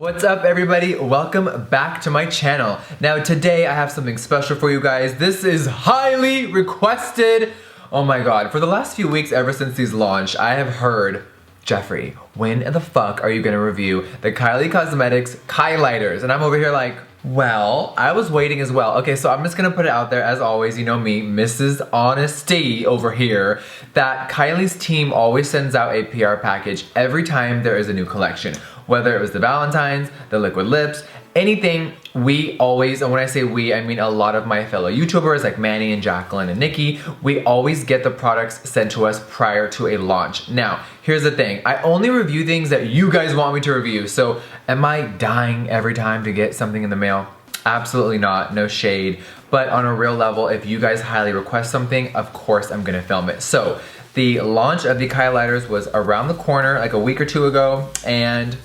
What's up everybody? Welcome back to my channel. Now today I have something special for you guys. This is highly requested. Oh my god, for the last few weeks ever since these launched, I have heard, Jeffree, when the fuck are you gonna review the Kylie Cosmetics KYLIGHTERS? And I'm over here like, well, I was waiting as well. Okay, so I'm just gonna put it out there, as always, you know me, Mrs. Honesty over here, that Kylie's team always sends out a PR package every time there is a new collection. Whether it was the Valentine's, the liquid lips, anything, we always, and when I say we, I mean a lot of my fellow YouTubers like Manny and Jacqueline and Nikki, we always get the products sent to us prior to a launch. Now, here's the thing, I only review things that you guys want me to review, so am I dying every time to get something in the mail? Absolutely not, no shade. But on a real level, if you guys highly request something, of course I'm gonna film it. So, the launch of the KYLIGHTERS was around the corner like a week or two ago, and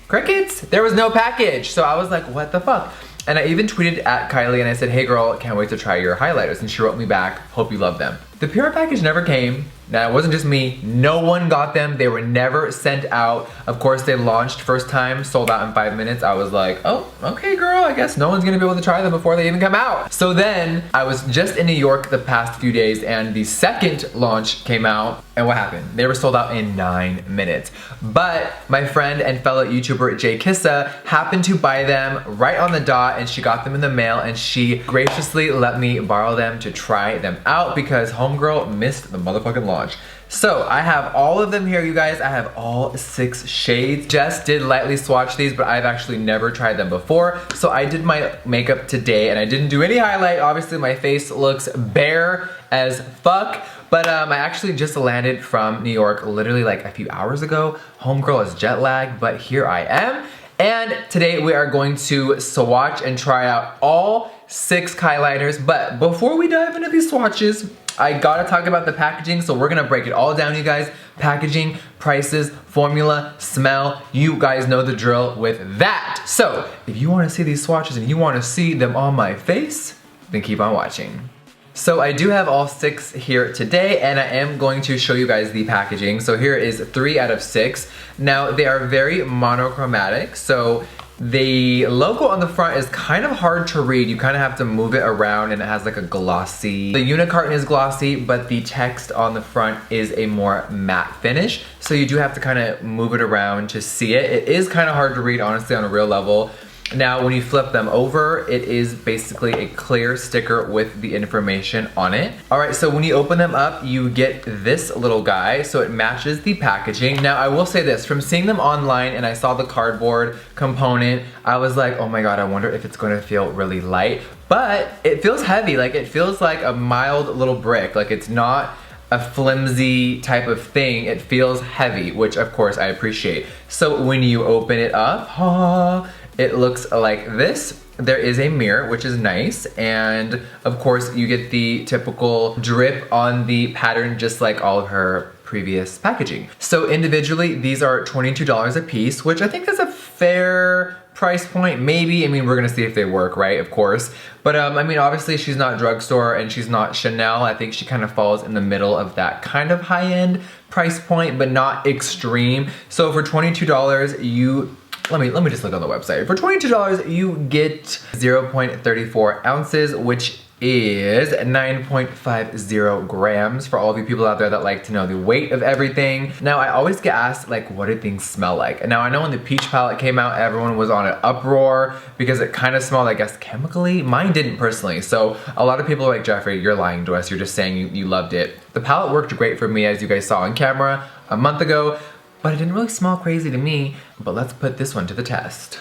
crickets! There was no package. So I was like, what the fuck? And I even tweeted at Kylie and I said, hey girl, can't wait to try your highlighters. And she wrote me back, hope you love them. The PR package never came. Now it wasn't just me, no one got them. They were never sent out. Of course they launched first time, sold out in 5 minutes. I was like, oh, okay girl, I guess no one's gonna be able to try them before they even come out. So then I was just in New York the past few days and the second launch came out, and what happened? They were sold out in 9 minutes. But my friend and fellow YouTuber Jay Kissa happened to buy them right on the dot, and she got them in the mail and she graciously let me borrow them to try them out because homegirl missed the motherfucking launch. So I have all of them here, you guys. I have all 6 shades. Jess did lightly swatch these, but I've actually never tried them before. So I did my makeup today and I didn't do any highlight. Obviously my face looks bare as fuck. But I actually just landed from New York literally like a few hours ago. Homegirl is jet lagged, but here I am. And today we are going to swatch and try out all 6 KYLIGHTERS. But before we dive into these swatches, I gotta talk about the packaging, so we're gonna break it all down, you guys. Packaging, prices, formula, smell, you guys know the drill with that. So, if you wanna see these swatches and you wanna see them on my face, then keep on watching. So I do have all 6 here today, and I am going to show you guys the packaging. So here is 3 out of 6. Now, they are very monochromatic, so the logo on the front is kind of hard to read. You kind of have to move it around and it has like a glossy. The unicarton is glossy, but the text on the front is a more matte finish. So you do have to kind of move it around to see it. It is kind of hard to read, honestly, on a real level. Now, when you flip them over, it is basically a clear sticker with the information on it. All right, so when you open them up, you get this little guy, so it matches the packaging. Now, I will say this, from seeing them online and I saw the cardboard component, I was like, oh my god, I wonder if it's gonna feel really light. But it feels heavy, like it feels like a mild little brick. Like it's not a flimsy type of thing. It feels heavy, which of course I appreciate. So when you open it up, it looks like this. There is a mirror, which is nice, and of course you get the typical drip on the pattern, just like all of her previous packaging. So individually, these are $22 a piece, which I think is a fair price point, maybe. I mean, we're gonna see if they work, right? Of course. But I mean, obviously she's not drugstore and she's not Chanel. I think she kind of falls in the middle of that kind of high-end price point, but not extreme. So for $22, you let me just look on the website. For $22, you get 0.34 ounces, which is 9.50 grams for all of you people out there that like to know the weight of everything. Now, I always get asked, like, what do things smell like? And now I know when the peach palette came out, everyone was on an uproar because it kind of smelled, I guess, chemically. Mine didn't personally. So a lot of people are like, Jeffree, you're lying to us. You're just saying you loved it. The palette worked great for me, as you guys saw on camera a month ago, but it didn't really smell crazy to me. But let's put this one to the test.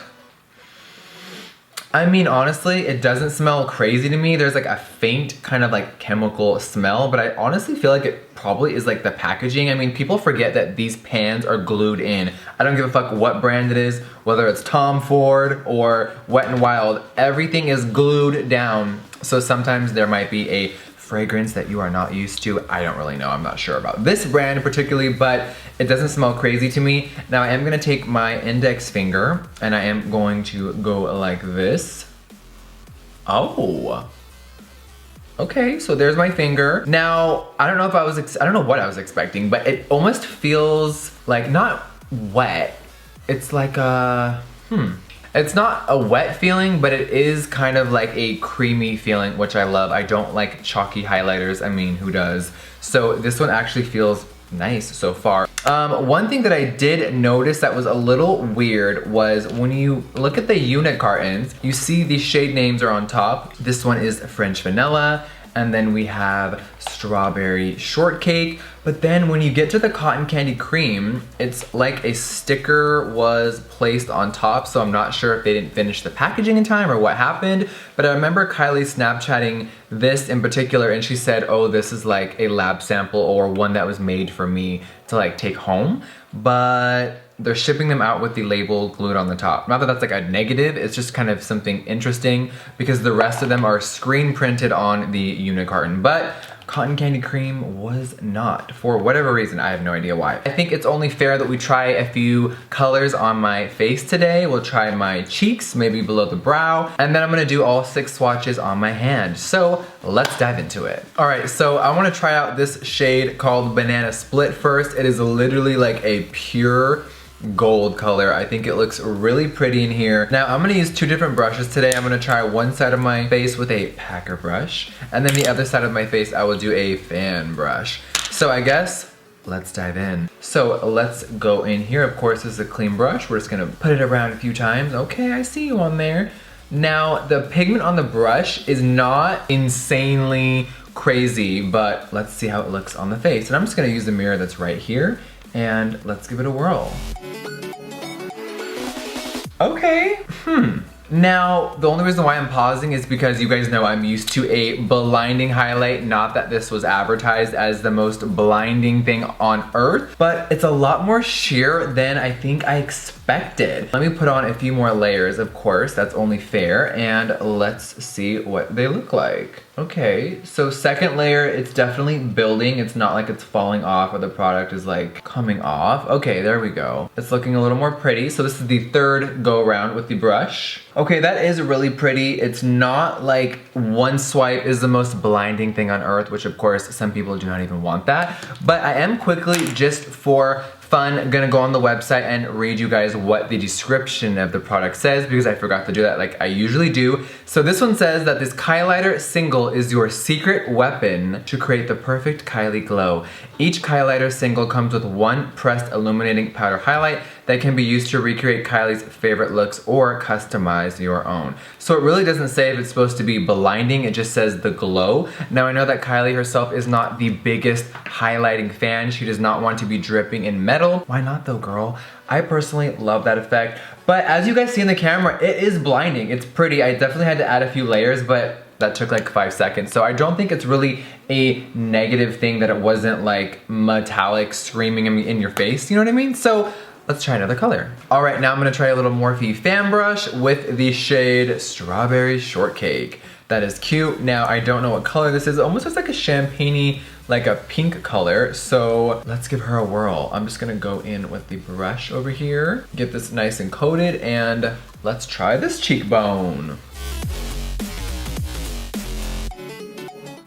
I mean, honestly, it doesn't smell crazy to me. There's like a faint kind of like chemical smell, but I honestly feel like it probably is like the packaging. I mean, people forget that these pans are glued in. I don't give a fuck what brand it is, whether it's Tom Ford or Wet n Wild, everything is glued down. So sometimes there might be a fragrance that you are not used to. I don't really know, I'm not sure about this brand particularly, but it doesn't smell crazy to me. Now I am gonna take my index finger and I am going to go like this. Oh. Okay, so there's my finger. Now, I don't know if I don't know what I was expecting, but it almost feels like not wet. It's like a, It's not a wet feeling, but it is kind of like a creamy feeling, which I love. I don't like chalky highlighters. I mean, who does? So this one actually feels nice so far. One thing that I did notice that was a little weird was when you look at the unit cartons, you see the shade names are on top. This one is French Vanilla, and then we have Strawberry Shortcake. But then when you get to the Cotton Candy Cream, it's like a sticker was placed on top, so I'm not sure if they didn't finish the packaging in time or what happened. But I remember Kylie Snapchatting this in particular, and she said, oh, this is like a lab sample or one that was made for me to like take home. But they're shipping them out with the label glued on the top. Not that that's like a negative, it's just kind of something interesting because the rest of them are screen printed on the unit carton. But Cotton Candy Cream was not, for whatever reason. I have no idea why. I think it's only fair that we try a few colors on my face today. We'll try my cheeks, maybe below the brow, and then I'm gonna do all 6 swatches on my hand. So let's dive into it. All right, so I wanna try out this shade called Banana Split first. It is literally like a pure gold color. I think it looks really pretty in here. Now I'm gonna use 2 different brushes today. I'm gonna try one side of my face with a packer brush, and then the other side of my face I will do a fan brush. So I guess let's dive in. So let's go in here. Of course, this is a clean brush. We're just gonna put it around a few times. Okay, I see you on there. Now the pigment on the brush is not insanely crazy, but let's see how it looks on the face. And I'm just gonna use the mirror that's right here, and let's give it a whirl. Okay, Now, the only reason why I'm pausing is because you guys know I'm used to a blinding highlight. Not that this was advertised as the most blinding thing on earth, but it's a lot more sheer than I think I expected. Let me put on a few more layers, of course, that's only fair, and let's see what they look like. Okay, so second layer, it's definitely building. It's not like it's falling off or the product is like coming off. Okay, there we go. It's looking a little more pretty. So this is the third go around with the brush. Okay, that is really pretty. It's not like one swipe is the most blinding thing on earth, which of course some people do not even want that. But I am quickly, just for fun, gonna go on the website and read you guys what the description of the product says, because I forgot to do that like I usually do. So this one says that this Kylighter single is your secret weapon to create the perfect Kylie glow. Each Kylighter single comes with one pressed illuminating powder highlight that can be used to recreate Kylie's favorite looks or customize your own. So it really doesn't say if it's supposed to be blinding, it just says the glow. Now I know that Kylie herself is not the biggest highlighting fan. She does not want to be dripping in metal. Why not though, girl? I personally love that effect. But as you guys see in the camera, it is blinding. It's pretty. I definitely had to add a few layers, but that took like 5 seconds. So I don't think it's really a negative thing that it wasn't like metallic screaming in your face, you know what I mean? So let's try another color. All right, now I'm gonna try a little Morphe fan brush with the shade Strawberry Shortcake. That is cute. Now, I don't know what color this is. It almost looks like a champagne-y, like a pink color. So let's give her a whirl. I'm just gonna go in with the brush over here, get this nice and coated, and let's try this cheekbone.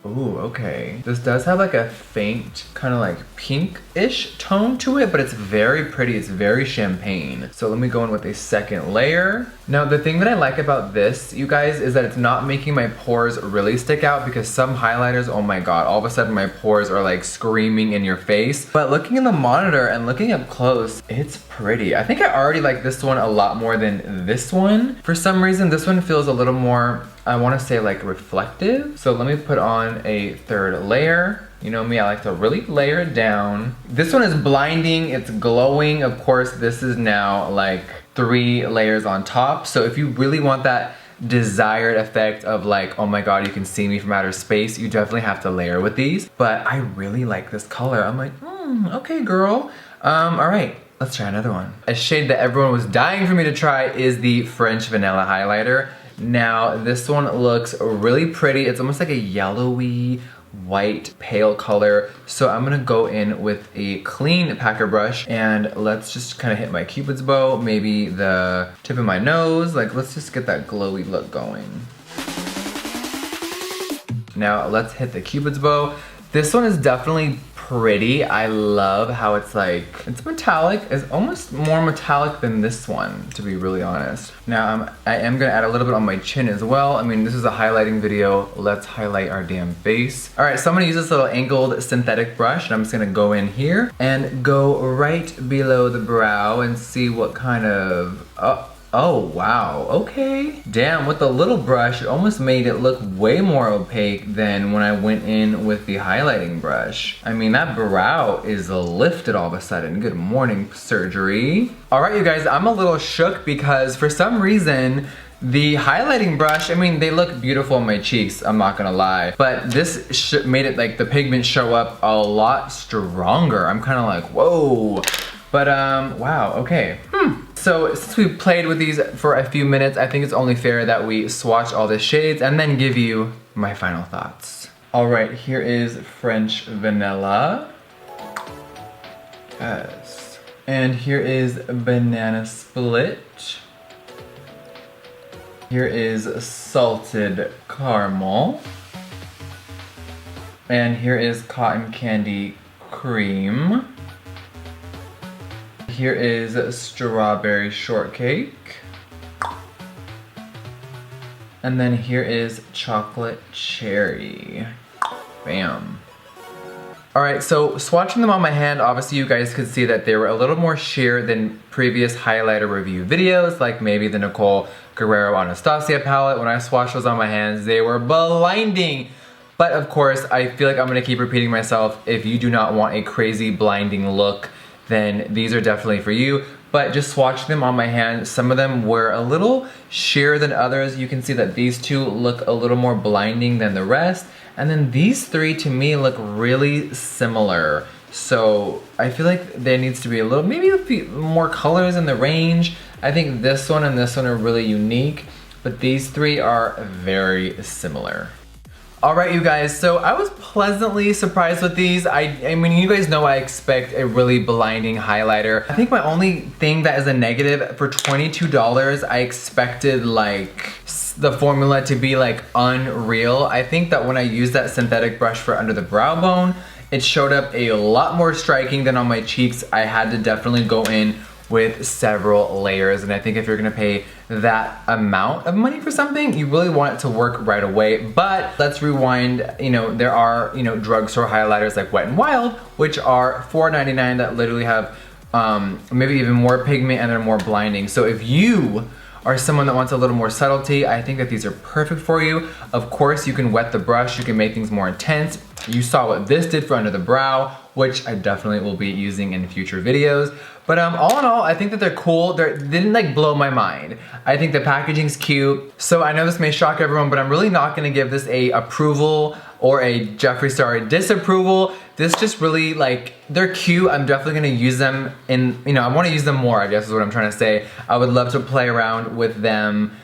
Ooh, okay. This does have like a faint, kind of like pink-ish tone to it, but it's very pretty. It's very champagne. So let me go in with a second layer. Now, the thing that I like about this, you guys, is that it's not making my pores really stick out, because some highlighters, oh my god, all of a sudden my pores are like screaming in your face. But looking in the monitor and looking up close, it's pretty. I think I already like this one a lot more than this one. For some reason, this one feels a little more, I want to say like reflective. So let me put on a third layer. You know me, I like to really layer it down. This one is blinding, it's glowing. Of course, this is now like 3 layers on top. So if you really want that desired effect of like, oh my god, you can see me from outer space, you definitely have to layer with these. But I really like this color. I'm like, okay girl. All right. Let's try another one. A shade that everyone was dying for me to try is the French Vanilla highlighter. Now, this one looks really pretty. It's almost like a yellowy, white, pale color. So I'm gonna go in with a clean packer brush, and let's just kind of hit my Cupid's bow, maybe the tip of my nose. Like, let's just get that glowy look going. Now, let's hit the Cupid's bow. This one is definitely pretty. I love how it's like, it's metallic. It's almost more metallic than this one, to be really honest. Now, I am gonna add a little bit on my chin as well. I mean, this is a highlighting video. Let's highlight our damn face. All right, so I'm gonna use this little angled synthetic brush, and I'm just gonna go in here and go right below the brow and see what kind of, oh wow, okay. Damn, with the little brush, it almost made it look way more opaque than when I went in with the highlighting brush. I mean, that brow is lifted all of a sudden. Good morning, surgery. All right, you guys, I'm a little shook because for some reason, the highlighting brush, I mean, they look beautiful on my cheeks, I'm not gonna lie. But this made it like the pigment show up a lot stronger. I'm kind of like, whoa. But wow, okay. So since we played with these for a few minutes, I think it's only fair that we swatch all the shades and then give you my final thoughts. All right, here is French Vanilla. Yes. And here is Banana Split. Here is Salted Caramel. And here is Cotton Candy Cream. Here is Strawberry Shortcake. And then here is Chocolate Cherry. Bam. All right, so swatching them on my hand, obviously you guys could see that they were a little more sheer than previous highlighter review videos, like maybe the Nicole Guerrero Anastasia palette. When I swatched those on my hands, they were blinding. But of course, I feel like I'm gonna keep repeating myself. If you do not want a crazy blinding look, then these are definitely for you. But just swatching them on my hand, some of them were a little sheer than others. You can see that these two look a little more blinding than the rest. And then these three to me look really similar. So I feel like there needs to be a little, maybe a few more colors in the range. I think this one and this one are really unique, but these three are very similar. All right, you guys, so I was pleasantly surprised with these. I mean, you guys know I expect a really blinding highlighter. I think my only thing that is a negative, for $22, I expected like the formula to be like unreal. I think that when I used that synthetic brush for under the brow bone, it showed up a lot more striking than on my cheeks. I had to definitely go in with several layers, and I think if you're gonna pay that amount of money for something, you really want it to work right away. But let's rewind. You know, there are, you know, drugstore highlighters like Wet n Wild, which are $4.99 that literally have maybe even more pigment and they're more blinding. So if you are someone that wants a little more subtlety, I think that these are perfect for you. Of course, you can wet the brush, you can make things more intense. You saw what this did for under the brow, which I definitely will be using in future videos. But all in all, I think that they're cool. They didn't like blow my mind. I think the packaging's cute. So I know this may shock everyone, but I'm really not gonna give this a approval or a Jeffree Star disapproval. This just really, like, they're cute. I'm definitely gonna use them in, you know, I wanna use them more, I guess is what I'm trying to say. I would love to play around with them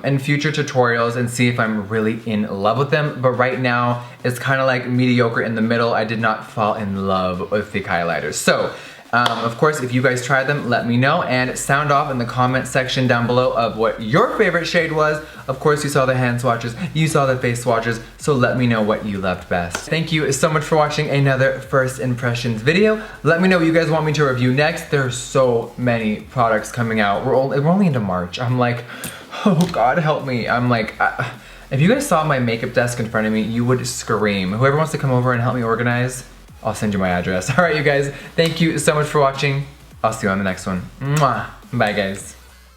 in future tutorials and see if I'm really in love with them. But right now, it's kind of like mediocre in the middle. I did not fall in love with the highlighters. So, of course, if you guys tried them, let me know and sound off in the comment section down below of what your favorite shade was. Of course, you saw the hand swatches, you saw the face swatches, so let me know what you loved best. Thank you so much for watching another first impressions video. Let me know what you guys want me to review next. There's so many products coming out. We're only into March. I'm like, oh God, help me. I'm like, if you guys saw my makeup desk in front of me, you would scream. Whoever wants to come over and help me organize, I'll send you my address. All right, you guys, thank you so much for watching. I'll see you on the next one. Mwah. Bye, guys.